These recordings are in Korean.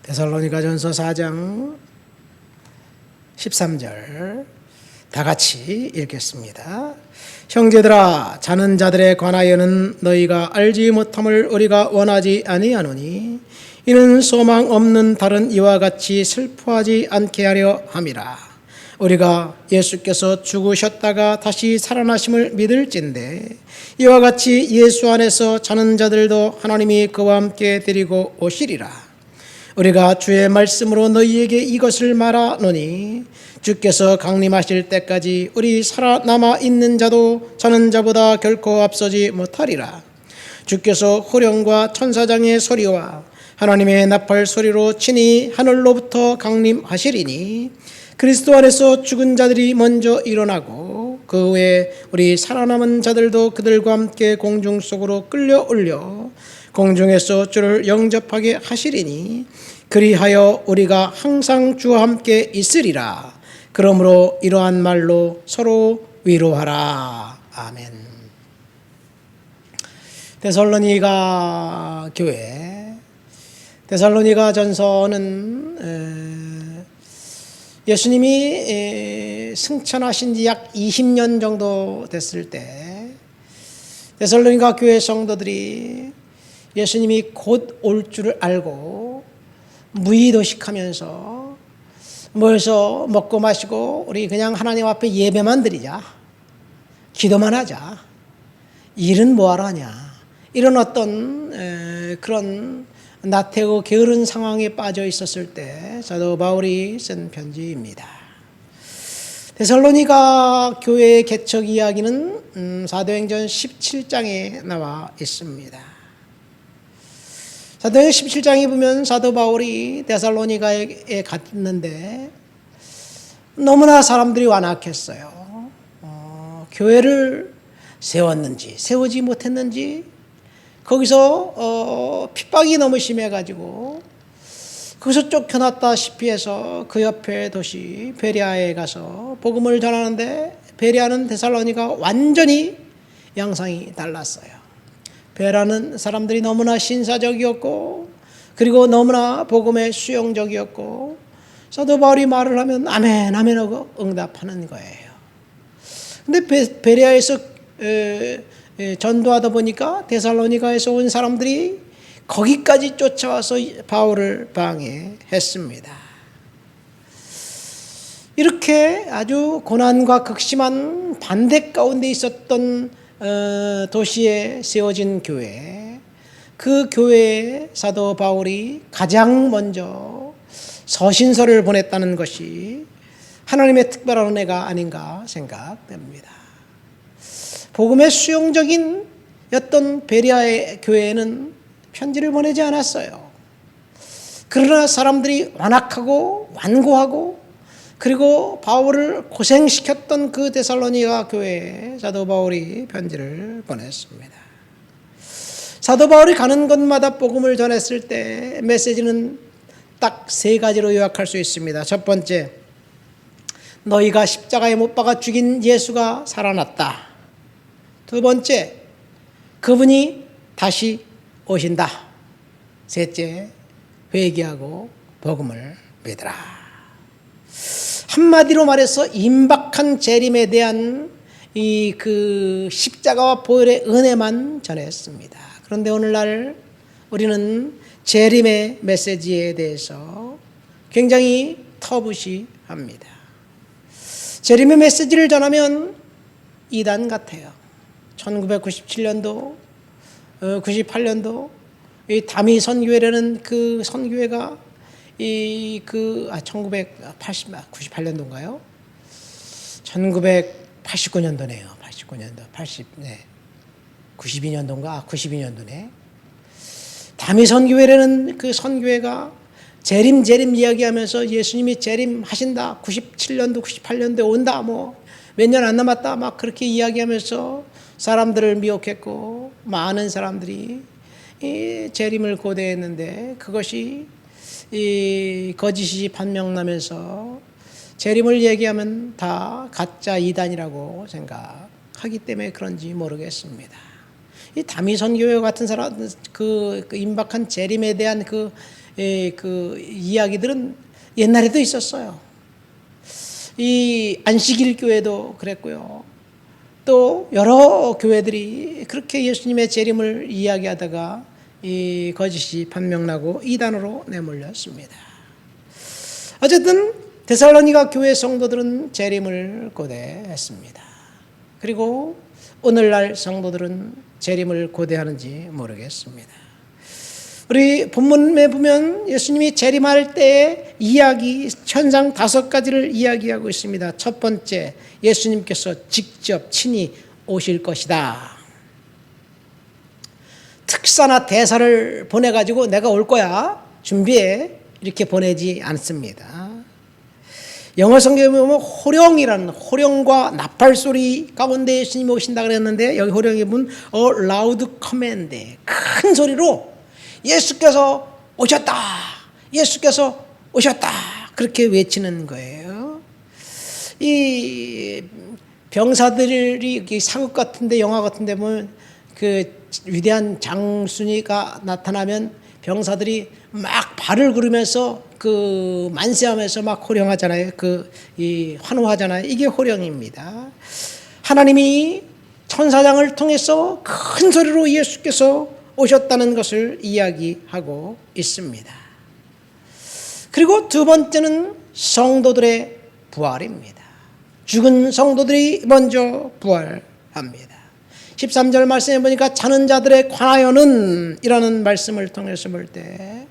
데살로니가전서 4장 13절 다 같이 읽겠습니다. 형제들아, 자는 자들에 관하여는 너희가 알지 못함을 우리가 원하지 아니하노니 이는 소망 없는 다른 이와 같이 슬퍼하지 않게 하려 함이라. 우리가 예수께서 죽으셨다가 다시 살아나심을 믿을진대 이와 같이 예수 안에서 자는 자들도 하나님이 그와 함께 데리고 오시리라. 우리가 주의 말씀으로 너희에게 이것을 말하노니 주께서 강림하실 때까지 우리 살아남아 있는 자도 자는 자보다 결코 앞서지 못하리라. 주께서 호령과 천사장의 소리와 하나님의 나팔 소리로 친히 하늘로부터 강림하시리니 그리스도 안에서 죽은 자들이 먼저 일어나고 그 후에 우리 살아남은 자들도 그들과 함께 공중 속으로 끌려 올려 공중에서 주를 영접하게 하시리니 그리하여 우리가 항상 주와 함께 있으리라. 그러므로 이러한 말로 서로 위로하라. 아멘. 데살로니가 교회, 데살로니가 전서는 예수님이 승천하신 지 약 20년 정도 됐을 때 데살로니가 교회 성도들이 예수님이 곧 올 줄을 알고 무의도식하면서 모여서 먹고 마시고 우리 그냥 하나님 앞에 예배만 드리자, 기도만 하자, 일은 뭐하러 하냐, 이런 어떤 그런 나태하고 게으른 상황에 빠져 있었을 때 사도 바울이 쓴 편지입니다. 데살로니가 교회의 개척 이야기는 사도행전 17장에 나와 있습니다. 사도행전 17장에 보면 사도 바울이 데살로니가에 갔는데 너무나 사람들이 완악했어요. 교회를 세웠는지 세우지 못했는지 거기서 핍박이 너무 심해가지고 거기서 쫓겨났다시피 해서 그 옆에 도시 베레아에 가서 복음을 전하는데 베레아는 데살로니가 완전히 양상이 달랐어요. 베레아는 사람들이 너무나 신사적이었고 그리고 너무나 복음에 수용적이었고 사도 바울이 말을 하면 아멘 아멘 하고 응답하는 거예요. 근데 베레아에서 전도하다 보니까 데살로니가에서 온 사람들이 거기까지 쫓아와서 바울을 방해했습니다. 이렇게 아주 고난과 극심한 반대 가운데 있었던 도시에 세워진 교회, 그 교회에 사도 바울이 가장 먼저 서신서를 보냈다는 것이 하나님의 특별한 은혜가 아닌가 생각됩니다. 복음의 수용적인 어떤 베레아의 교회에는 편지를 보내지 않았어요. 그러나 사람들이 완악하고 완고하고 그리고 바울을 고생시켰던 그 데살로니가 교회에 사도 바울이 편지를 보냈습니다. 사도 바울이 가는 곳마다 복음을 전했을 때 메시지는 딱 3가지로 요약할 수 있습니다. 첫 번째, 너희가 십자가에 못 박아 죽인 예수가 살아났다. 두 번째, 그분이 다시 오신다. 셋째, 회개하고 복음을 믿으라. 한마디로 말해서 임박한 재림에 대한 그 십자가와 보혈의 은혜만 전했습니다. 그런데 오늘날 우리는 재림의 메시지에 대해서 굉장히 터부시합니다. 재림의 메시지를 전하면 이단 같아요. 1997년도, 98년도 이 다미 선교회라는 그 선교회가 98년도인가요? 1989년도네요. 92년도인가? 92년도네. 다미 선교회라는 그 선교회가 재림 이야기하면서 예수님이 재림하신다. 97년도, 98년도에 온다. 몇 년 안 남았다. 막 그렇게 이야기하면서 사람들을 미혹했고 많은 사람들이 이 재림을 고대했는데 그것이 이 거짓이 판명나면서 재림을 얘기하면 다 가짜 이단이라고 생각하기 때문에 그런지 모르겠습니다. 이 다미 선교회 같은 사람 그 임박한 재림에 대한 그 그 이야기들은 옛날에도 있었어요. 이 안식일 교회도 그랬고요. 또 여러 교회들이 그렇게 예수님의 재림을 이야기하다가 이 거짓이 판명나고 이단으로 내몰렸습니다. 어쨌든 데살로니가 교회 성도들은 재림을 고대했습니다. 그리고 오늘날 성도들은 재림을 고대하는지 모르겠습니다. 우리 본문에 보면 예수님이 재림할 때의 이야기 현상 5가지를 이야기하고 있습니다. 첫 번째, 예수님께서 직접 친히 오실 것이다. 특사나 대사를 보내가지고 내가 올 거야, 준비해, 이렇게 보내지 않습니다. 영어 성경에 보면 호령이라는, 호령과 나팔 소리 가운데 예수님이 오신다 그랬는데, 여기 호령에 보면 a loud command, 큰 소리로 예수께서 오셨다, 예수께서 오셨다, 그렇게 외치는 거예요. 이 병사들이 사극 같은데, 영화 같은데 보면 그 위대한 장순이가 나타나면 병사들이 막 발을 구르면서 그 만세하면서 막 호령하잖아요. 이 환호하잖아요. 이게 호령입니다. 하나님이 천사장을 통해서 큰 소리로 예수께서 오셨다는 것을 이야기하고 있습니다. 그리고 두 번째는 성도들의 부활입니다. 죽은 성도들이 먼저 부활합니다. 13절 말씀해 보니까 자는 자들에 관하여는 이라는 말씀을 통해서 볼 때,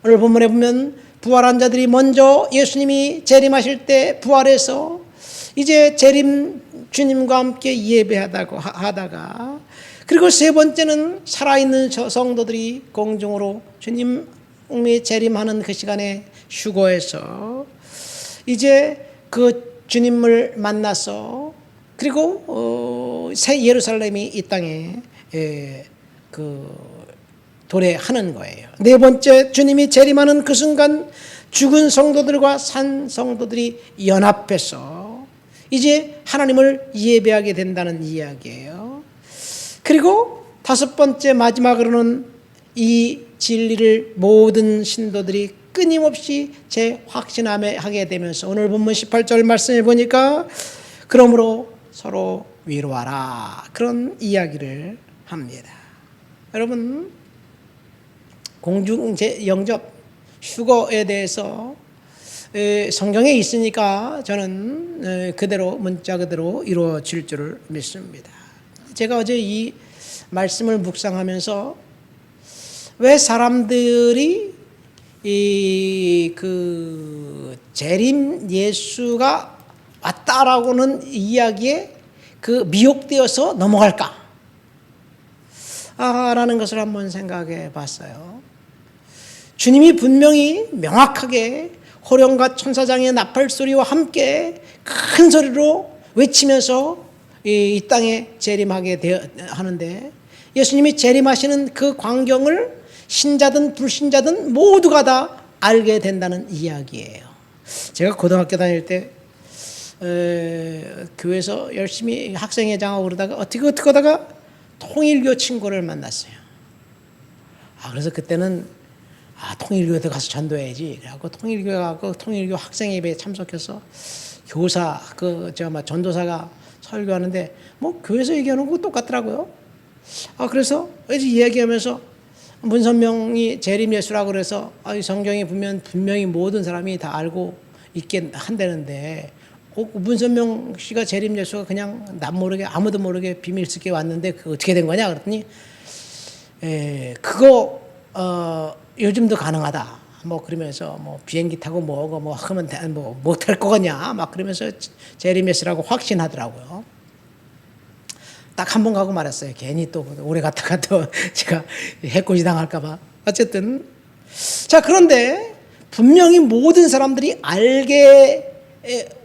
오늘 본문에 보면 부활한 자들이 먼저 예수님이 재림하실 때 부활해서 이제 재림 주님과 함께 예배하다가, 그리고 세 번째는 살아있는 성도들이 공중으로 주님이 재림하는 그 시간에 휴거해서 이제 그 주님을 만나서, 그리고 새 예루살렘이 이 땅에 도래하는 거예요. 네 번째, 주님이 재림하는 그 순간 죽은 성도들과 산 성도들이 연합해서 이제 하나님을 예배하게 된다는 이야기예요. 그리고 다섯 번째, 마지막으로는 이 진리를 모든 신도들이 끊임없이 재확신하게 되면서, 오늘 본문 18절 말씀해 보니까 그러므로 서로 위로하라, 그런 이야기를 합니다. 여러분, 공중 영접 휴거에 대해서 성경에 있으니까 저는 그대로, 문자 그대로 이루어질 줄을 믿습니다. 제가 어제 이 말씀을 묵상하면서 왜 사람들이 재림 예수가 왔다라고는 이야기에 미혹되어서 넘어갈까? 라는 것을 한번 생각해 봤어요. 주님이 분명히 명확하게 호령과 천사장의 나팔 소리와 함께 큰 소리로 외치면서 이 땅에 재림하게 하는데, 예수님이 재림하시는 그 광경을 신자든 불신자든 모두가 다 알게 된다는 이야기예요. 제가 고등학교 다닐 때 교회에서 열심히 학생회장하고 그러다가 어떻게 하다가 통일교 친구를 만났어요. 그래서 그때는 통일교에 가서 전도해야지. 그래갖고 통일교에 가고 통일교 학생예배에 참석해서 교사 전도사가 설교하는데 뭐 교회에서 얘기하는 거 똑같더라고요. 그래서 이야기하면서 문선명이 재림 예수라고 그래서 성경에 보면 분명히 모든 사람이 다 알고 있게 한다는데, 문선명 씨가 재림 예수가 그냥 남 모르게 아무도 모르게 비밀스럽게 왔는데 그거 어떻게 된 거냐 그랬더니 그거 요즘도 가능하다. 그러면서 비행기 타고 하면 못할 거냐 막 그러면서 재림 예수라고 확신하더라고요. 딱 한 번 가고 말았어요. 괜히 또 오래 갔다가 또 제가 해코지 당할까 봐. 어쨌든 그런데 분명히 모든 사람들이 알게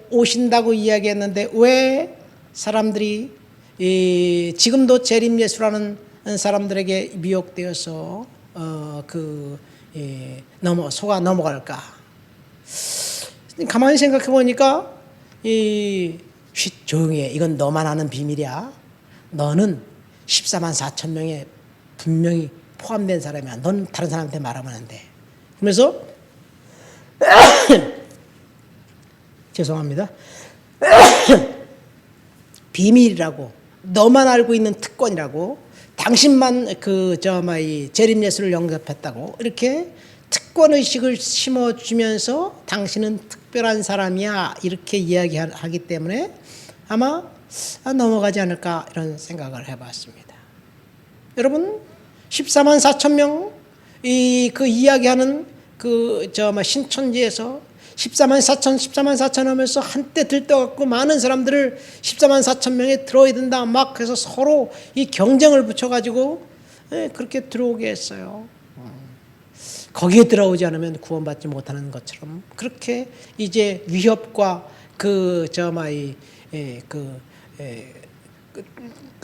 오신다고 이야기했는데, 왜 사람들이 지금도 재림 예수라는 사람들에게 미혹되어서 속아 넘어갈까? 가만히 생각해 보니까 조용히 해. 이건 너만 아는 비밀이야. 너는 14만 4천 명에 분명히 포함된 사람이야. 넌 다른 사람한테 말하면 안 돼. 그러면서 죄송합니다. 비밀이라고, 너만 알고 있는 특권이라고, 당신만 이 재림 예수를 영접했다고 이렇게 특권 의식을 심어주면서 당신은 특별한 사람이야 이렇게 이야기하기 때문에 아마 넘어가지 않을까 이런 생각을 해봤습니다. 여러분 14만 4천 명 그 이야기하는 신천지에서 14만 4천 하면서 한때 들떠갖고 많은 사람들을 14만 4천 명에 들어야 된다 막 해서 서로 이 경쟁을 붙여가지고 그렇게 들어오게 했어요. 거기에 들어오지 않으면 구원받지 못하는 것처럼 그렇게 이제 위협과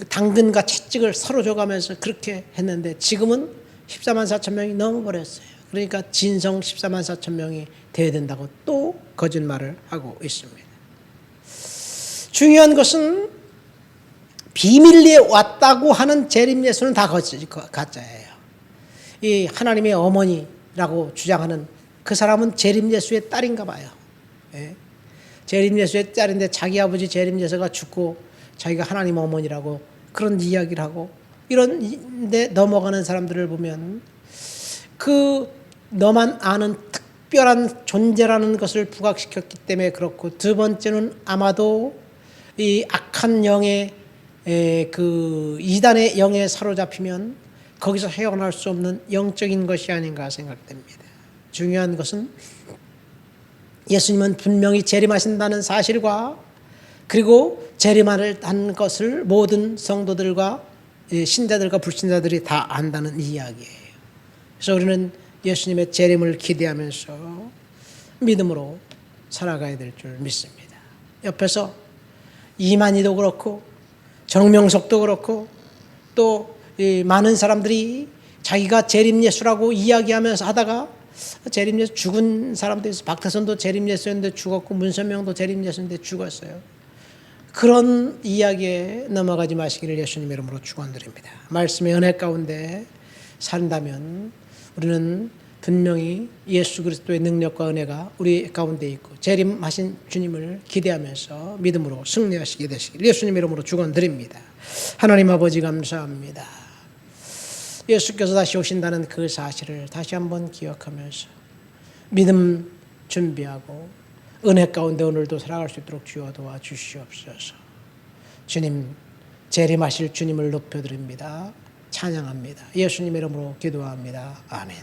당근과 채찍을 서로 줘가면서 그렇게 했는데 지금은 14만 4천 명이 넘어버렸어요. 그러니까 진성 14만 4천 명이 돼야 된다고 또 거짓말을 하고 있습니다. 중요한 것은 비밀리에 왔다고 하는 재림 예수는 다 가짜예요. 이 하나님의 어머니라고 주장하는 그 사람은 재림 예수의 딸인가 봐요. 예? 재림 예수의 딸인데 자기 아버지 재림 예수가 죽고 자기가 하나님 어머니라고 그런 이야기를 하고 이런데 넘어가는 사람들을 보면 너만 아는 특별한 존재라는 것을 부각시켰기 때문에 그렇고, 두 번째는 아마도 이 악한 영의 이단의 영에 사로잡히면 거기서 헤어날 수 없는 영적인 것이 아닌가 생각됩니다. 중요한 것은 예수님은 분명히 재림하신다는 사실과 그리고 재림한 것을 모든 성도들과 신자들과 불신자들이 다 안다는 이야기예요. 그래서 우리는 예수님의 재림을 기대하면서 믿음으로 살아가야 될 줄 믿습니다. 옆에서 이만희도 그렇고 정명석도 그렇고 또 많은 사람들이 자기가 재림 예수라고 이야기하면서 하다가 재림 예수 죽은 사람도 있어요. 박태선도 재림 예수였는데 죽었고 문선명도 재림 예수인데 죽었어요. 그런 이야기에 넘어가지 마시기를 예수님 이름으로 축원드립니다. 말씀의 은혜 가운데 산다면 우리는 분명히 예수 그리스도의 능력과 은혜가 우리 가운데 있고 재림하신 주님을 기대하면서 믿음으로 승리하시게 되시길 예수님 이름으로 축원드립니다. 하나님 아버지 감사합니다. 예수께서 다시 오신다는 그 사실을 다시 한번 기억하면서 믿음 준비하고 은혜 가운데 오늘도 살아갈 수 있도록 주여 도와주시옵소서. 주님, 재림하실 주님을 높여드립니다. 찬양합니다. 예수님 이름으로 기도합니다. 아멘.